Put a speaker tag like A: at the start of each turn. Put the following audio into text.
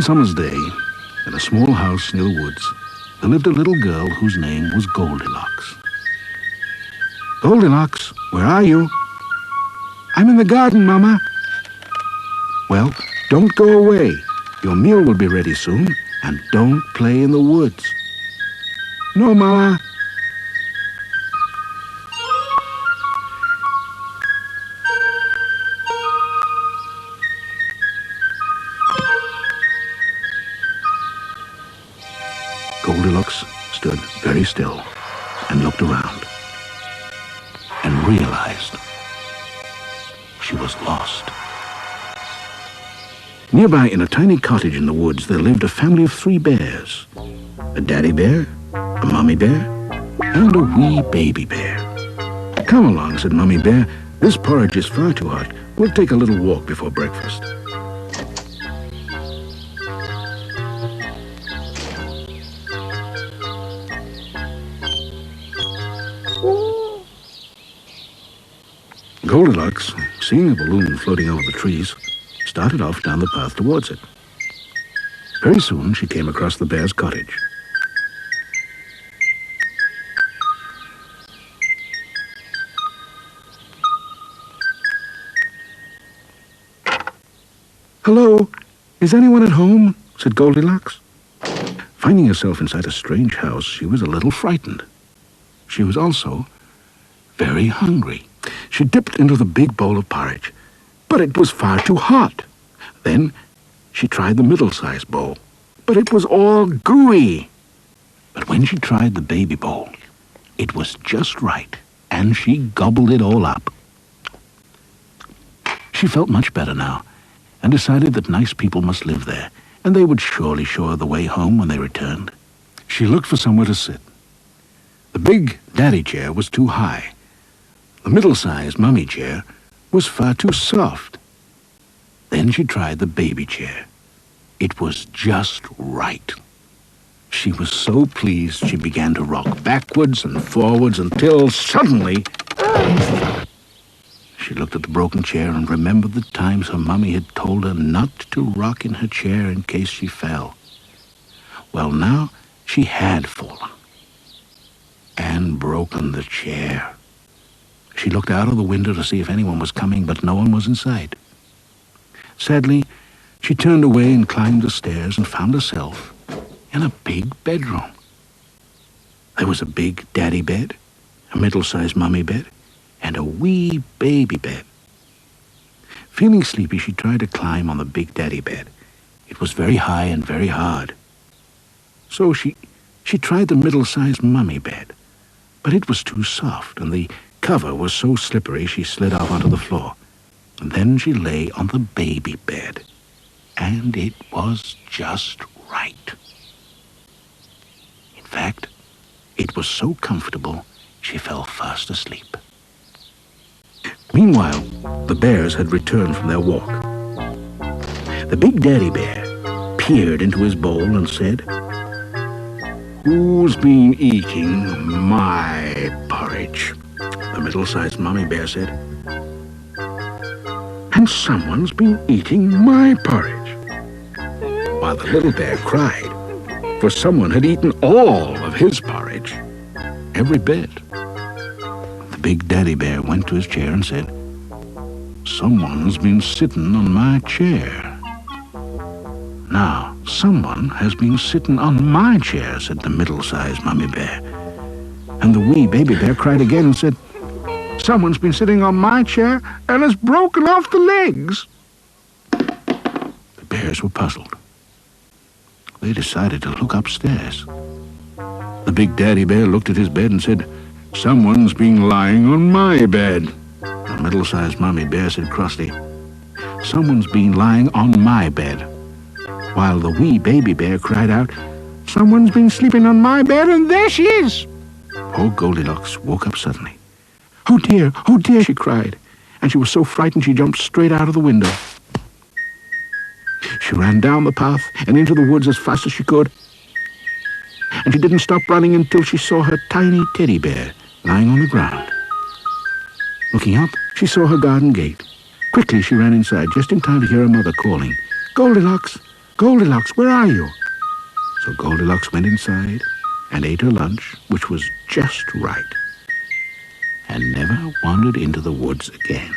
A: One summer's day, in a small house near the woods, there lived a little girl whose name was Goldilocks. "Goldilocks, where are you?" "I'm in the garden, Mama." "Well, don't go away. Your meal will be ready soon, and don't play in the woods." "No, Mama." Goldilocks stood very still and looked around and realized she was lost. Nearby, in a tiny cottage in the woods, there lived a family of 3 bears: a daddy bear, a mommy bear, and a wee baby bear. "Come along," said Mommy Bear. "This porridge is far too hot. We'll take a little walk before breakfast." Goldilocks, seeing a balloon floating over the trees, started off down the path towards it. Very soon she came across the bear's cottage. "Hello, is anyone at home?" said Goldilocks. Finding herself inside a strange house, she was a little frightened. She was also very hungry. She dipped into the big bowl of porridge, but it was far too hot. Then she tried the middle-sized bowl, but it was all gooey. But when she tried the baby bowl, it was just right, and she gobbled it all up. She felt much better now, and decided that nice people must live there, and they would surely show her the way home when they returned. She looked for somewhere to sit. The big daddy chair was too high. The middle-sized mummy chair was far too soft. Then she tried the baby chair. It was just right. She was so pleased she began to rock backwards and forwards until suddenly she looked at the broken chair and remembered the times her mummy had told her not to rock in her chair in case she fell. Well, now she had fallen and broken the chair. She looked out of the window to see if anyone was coming, but no one was in sight. Sadly, she turned away and climbed the stairs and found herself in a big bedroom. There was a big daddy bed, a middle-sized mummy bed, and a wee baby bed. Feeling sleepy, she tried to climb on the big daddy bed. It was very high and very hard. So she tried the middle-sized mummy bed, but it was too soft, and the cover was so slippery she slid off onto the floor. And then she lay on the baby bed, and it was just right. In fact, it was so comfortable she fell fast asleep. Meanwhile, the bears had returned from their walk. The big daddy bear peered into his bowl and said, "Who's been eating my porridge?" The middle-sized mummy bear said, "And someone's been eating my porridge," while the little bear cried, for someone had eaten all of his porridge, every bit. The big daddy bear went to his chair and said, "Someone's been sitting on my chair." "Now, someone has been sitting on my chair," said the middle-sized mummy bear. And the wee baby bear cried again and said, "Someone's been sitting on my chair and has broken off the legs." The bears were puzzled. They decided to look upstairs. The big daddy bear looked at his bed and said, "Someone's been lying on my bed." The middle-sized mummy bear said crossly, "Someone's been lying on my bed," while the wee baby bear cried out, "Someone's been sleeping on my bed, and there she is." Poor Goldilocks woke up suddenly. "Oh dear," she cried, and she was so frightened she jumped straight out of the window. She ran down the path and into the woods as fast as she could, and she didn't stop running until she saw her tiny teddy bear lying on the ground. Looking up, she saw her garden gate. Quickly she ran inside, just in time to hear her mother calling, "Goldilocks, Goldilocks, where are you?" So Goldilocks went inside and ate her lunch, which was just right, and never wandered into the woods again.